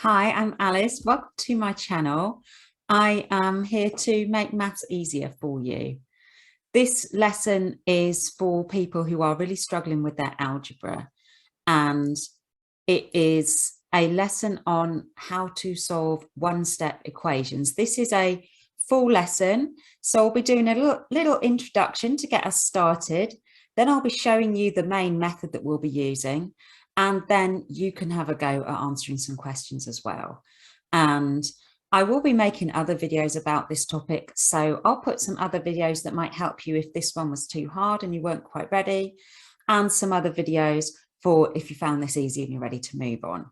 Hi, I'm Alice. Welcome to my channel. I am here to make maths easier for you. This lesson is for people who are really struggling with their algebra, and it is a lesson on how to solve one-step equations. This is a full lesson, so I'll be doing a little introduction to get us started. Then I'll be showing you the main method that we'll be using. And then you can have a go at answering some questions as well. And I will be making other videos about this topic. So I'll put some other videos that might help you if this one was too hard and you weren't quite ready, and some other videos for if you found this easy and you're ready to move on.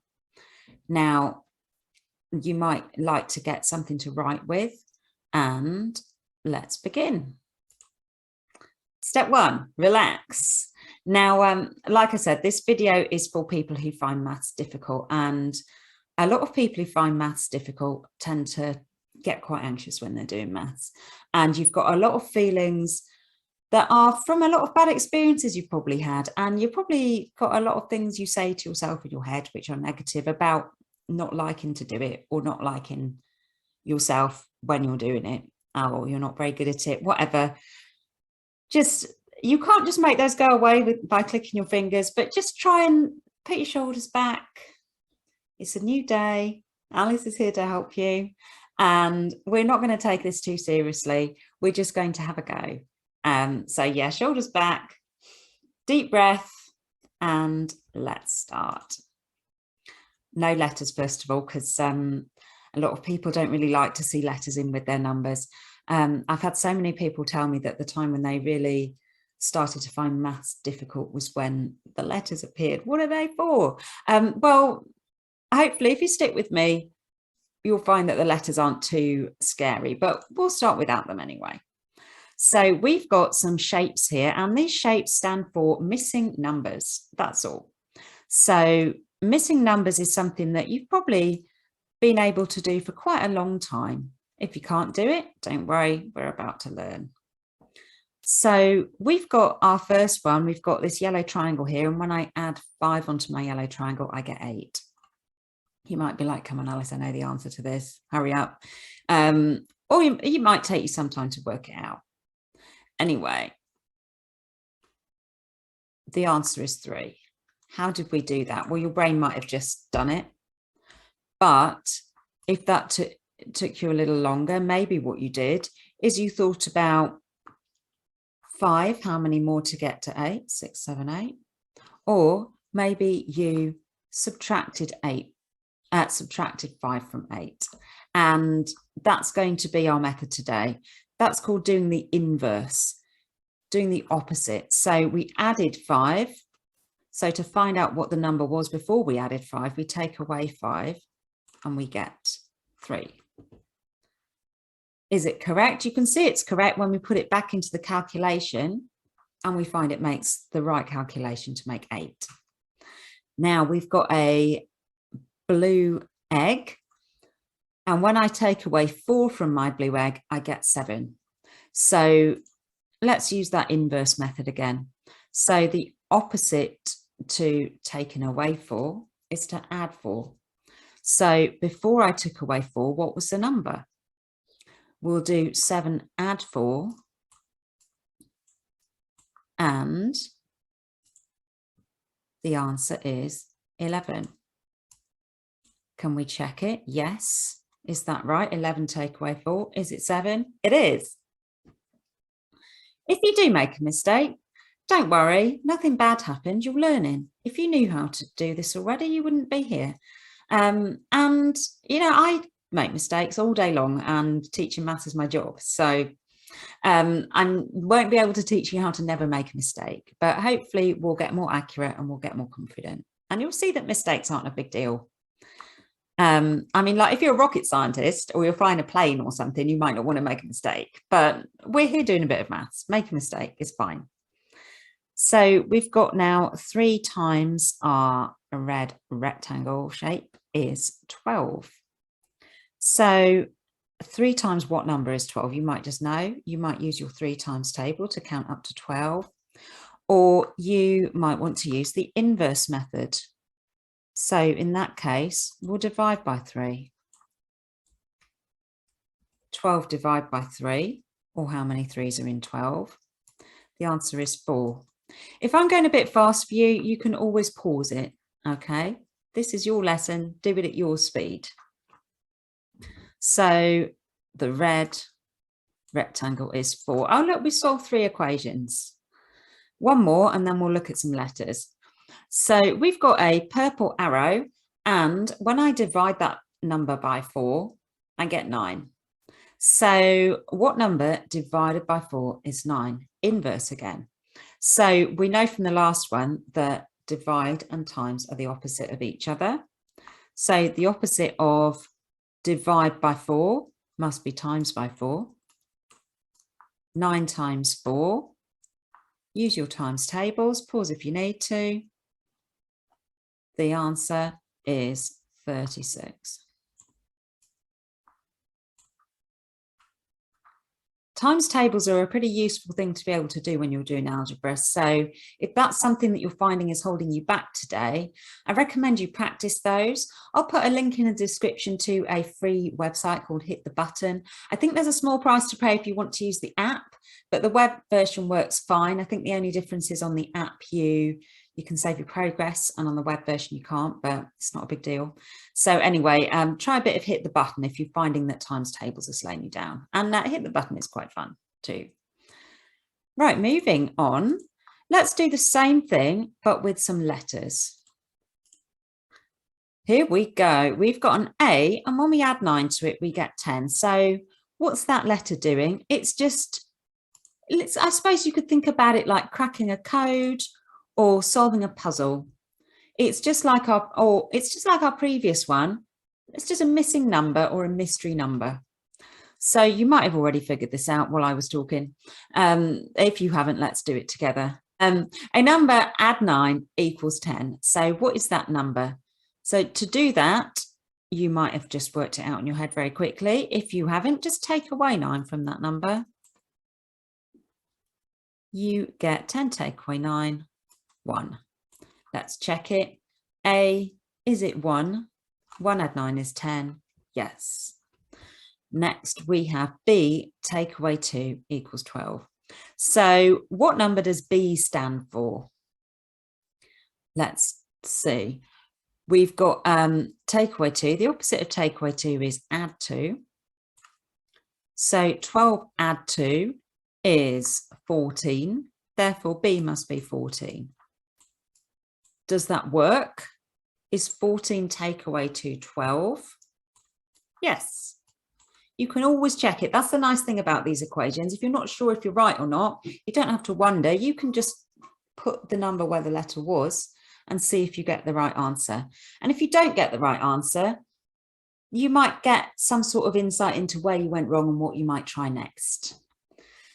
Now, you might like to get something to write with, and let's begin. Step one, relax. Now, like I said, this video is for people who find maths difficult, and a lot of people who find maths difficult tend to get quite anxious when they're doing maths, and you've got a lot of feelings that are from a lot of bad experiences you've probably had, and you've probably got a lot of things you say to yourself in your head which are negative about not liking to do it or not liking yourself when you're doing it, or you're not very good at it, whatever. You can't just make those go away by clicking your fingers, but just try and put your shoulders back. It's a new day. Alice is here to help you. And we're not going to take this too seriously. We're just going to have a go. So yeah, shoulders back, deep breath, and let's start. No letters, first of all, because a lot of people don't really like to see letters in with their numbers. I've had so many people tell me that the time when they really started to find maths difficult was when the letters appeared. What are they for? Well, hopefully if you stick with me, you'll find that the letters aren't too scary, but we'll start without them anyway. So we've got some shapes here, and these shapes stand for missing numbers. That's all. So missing numbers is something that you've probably been able to do for quite a long time. If you can't do it, don't worry, we're about to learn. So we've got our first one, we've got this yellow triangle here, and when I add 5 onto my yellow triangle, I get 8. You might be like, come on, Alice, I know the answer to this, hurry up. Or it might take you some time to work it out. Anyway, the answer is 3. How did we do that? Well, your brain might have just done it, but if that took you a little longer, maybe what you did is you thought about 5, how many more to get to 8? 6, 7, 8. Or maybe you subtracted 5 from 8. And that's going to be our method today. That's called doing the inverse, doing the opposite. So we added 5. So to find out what the number was before we added 5, we take away 5 and we get 3. Is it correct? You can see it's correct when we put it back into the calculation and we find it makes the right calculation to make 8. Now we've got a blue egg, and when I take away 4 from my blue egg, I get 7. So let's use that inverse method again. So the opposite to taking away 4 is to add 4. So before I took away 4, what was the number? We'll do 7 add 4, and the answer is 11. Can we check it? Yes. Is that right? 11 take away 4. Is it 7? It is. If you do make a mistake, don't worry. Nothing bad happened. You're learning. If you knew how to do this already, you wouldn't be here. And, you know, I make mistakes all day long, and teaching maths is my job. So I won't be able to teach you how to never make a mistake, but hopefully we'll get more accurate and we'll get more confident. And you'll see that mistakes aren't a big deal. I mean, like if you're a rocket scientist or you're flying a plane or something, you might not want to make a mistake, but we're here doing a bit of maths. Make a mistake is fine. So we've got now 3 times our red rectangle shape is 12. So 3 times what number is 12? You might just know. You might use your 3 times table to count up to 12, or you might want to use the inverse method. So in that case, we'll divide by 3. 12 divided by 3, or how many 3s are in 12? The answer is 4. If I'm going a bit fast for you, you can always pause it, okay? This is your lesson, do it at your speed. So the red rectangle is 4. Oh, look, we solved 3 equations. One more, and then we'll look at some letters. So we've got a purple arrow, and when I divide that number by 4, I get 9. So what number divided by 4 is 9? Inverse again. So we know from the last one that divide and times are the opposite of each other. So the opposite of divide by 4 must be times by 4. 9 times 4. Use your times tables. Pause if you need to. The answer is 36. Times tables are a pretty useful thing to be able to do when you're doing algebra. So if that's something that you're finding is holding you back today, I recommend you practice those. I'll put a link in the description to a free website called Hit the Button. I think there's a small price to pay if you want to use the app, but the web version works fine. I think the only difference is on the app you can save your progress, and on the web version you can't, but it's not a big deal. So anyway, try a bit of Hit the Button if you're finding that times tables are slowing you down. And Hit the Button is quite fun too. Right, moving on. Let's do the same thing, but with some letters. Here we go. We've got an A, and when we add 9 to it, we get 10. So what's that letter doing? It's just, I suppose you could think about it like cracking a code or solving a puzzle. It's just like our previous one. It's just a missing number or a mystery number. So you might have already figured this out while I was talking. If you haven't, let's do it together. A number add 9 equals 10. So what is that number? So to do that, you might have just worked it out in your head very quickly. If you haven't, just take away 9 from that number. You get 10 take away 9, 1. Let's check it. A, is it 1? 1 add 9 is 10. Yes. Next, we have B, take away 2 equals 12. So what number does B stand for? Let's see. We've got take away 2. The opposite of take away 2 is add 2. So 12 add 2 is 14. Therefore, B must be 14. Does that work? Is 14 take away 2 12? Yes. You can always check it. That's the nice thing about these equations. If you're not sure if you're right or not, you don't have to wonder. You can just put the number where the letter was and see if you get the right answer. And if you don't get the right answer, you might get some sort of insight into where you went wrong and what you might try next.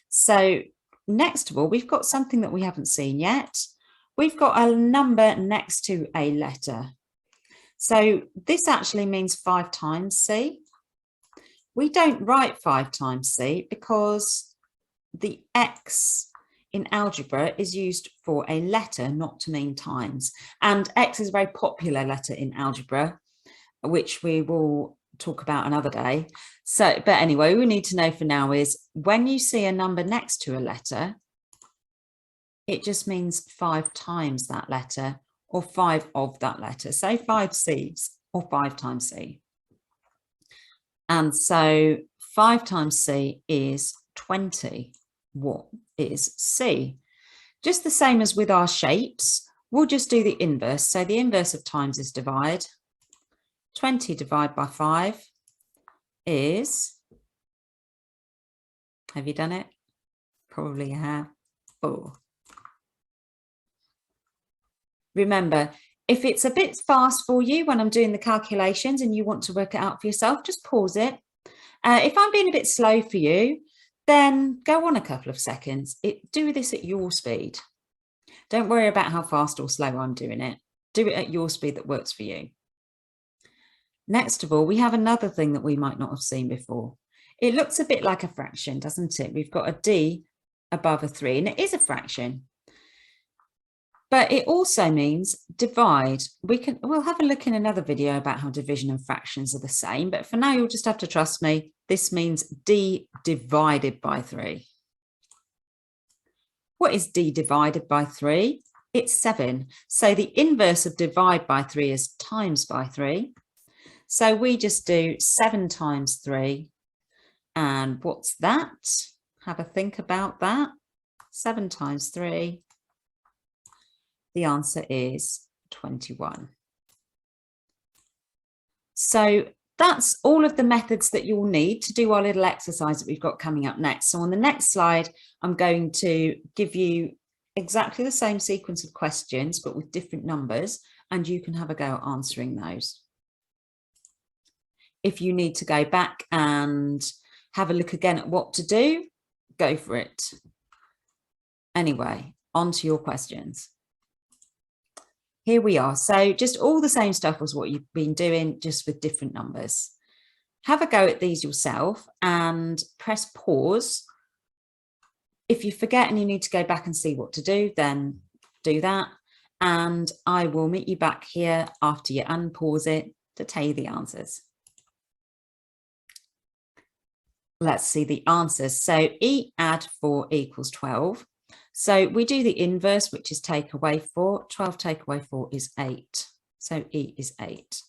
So next of all, we've got something that we haven't seen yet. We've got a number next to a letter. So this actually means 5 times C. We don't write 5 times C because the X in algebra is used for a letter, not to mean times. And X is a very popular letter in algebra, which we will talk about another day. So, but anyway, we need to know for now is when you see a number next to a letter, it just means 5 times that letter or 5 of that letter. Say 5 C's or 5 times C. And so 5 times C is 20. What is C? Just the same as with our shapes, we'll just do the inverse. So the inverse of times is divide. 20 divided by 5 is, have you done it? Probably you have. 4. Remember, if it's a bit fast for you when I'm doing the calculations and you want to work it out for yourself, just pause it. If I'm being a bit slow for you, then go on a couple of seconds. Do this at your speed. Don't worry about how fast or slow I'm doing it. Do it at your speed that works for you. Next of all, we have another thing that we might not have seen before. It looks a bit like a fraction, doesn't it? We've got a D above a 3, and it is a fraction. but it also means divide. We'll have a look in another video about how division and fractions are the same, but for now you'll just have to trust me. This means d divided by 3. What is d divided by 3? It's 7. So the inverse of divide by 3 is times by 3. So we just do 7 times 3. And what's that? Have a think about that. 7 times 3. The answer is 21. So that's all of the methods that you'll need to do our little exercise that we've got coming up next. So on the next slide, I'm going to give you exactly the same sequence of questions, but with different numbers, and you can have a go at answering those. If you need to go back and have a look again at what to do, go for it. Anyway, on to your questions. Here we are. So just all the same stuff as what you've been doing, just with different numbers. Have a go at these yourself and press pause. If you forget and you need to go back and see what to do, then do that. And I will meet you back here after you unpause it to tell you the answers. Let's see the answers. So E add 4 equals 12. So we do the inverse, which is take away 4. 12 take away 4 is 8. So E is 8.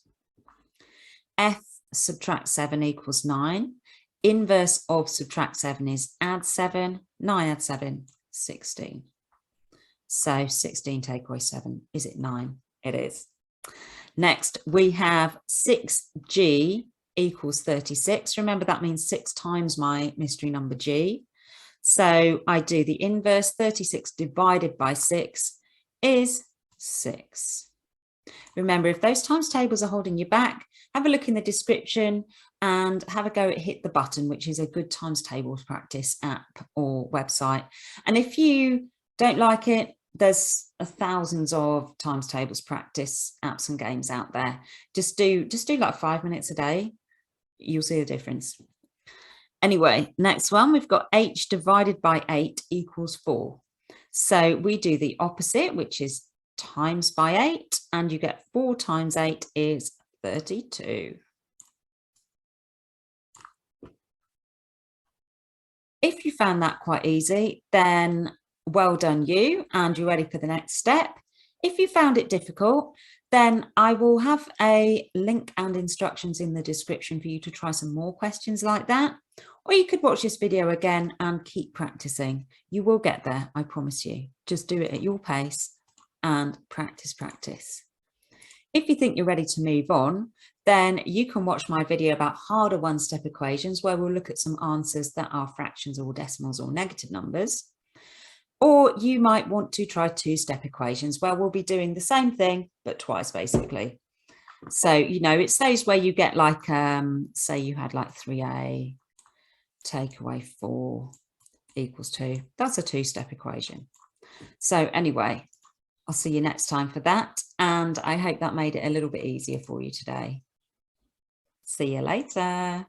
F subtract 7 equals 9. Inverse of subtract 7 is add 7. 9 add 7, 16. So 16 take away 7. Is it 9? It is. Next, we have 6G equals 36. Remember, that means 6 times my mystery number G. So I do the inverse. 36 divided by 6 is 6. Remember, if those times tables are holding you back, have a look in the description and have a go at Hit the Button, which is a good times tables practice app or website. And if you don't like it, there's thousands of times tables practice apps and games out there. Just do like 5 minutes a day. You'll see the difference. Anyway, next one, we've got H divided by 8 equals 4. So we do the opposite, which is times by 8, and you get 4 times 8 is 32. If you found that quite easy, then well done you, and you're ready for the next step. If you found it difficult, then I will have a link and instructions in the description for you to try some more questions like that. Or you could watch this video again and keep practicing. You will get there, I promise you. Just do it at your pace and practice, practice. If you think you're ready to move on, then you can watch my video about harder one-step equations, where we'll look at some answers that are fractions or decimals or negative numbers. Or you might want to try two-step equations, where we'll be doing the same thing, but twice basically. So, you know, it's those where you get like, say you had like 3a, take away 4 equals 2. That's a two-step equation. So anyway, I'll see you next time for that. And I hope that made it a little bit easier for you today. See you later.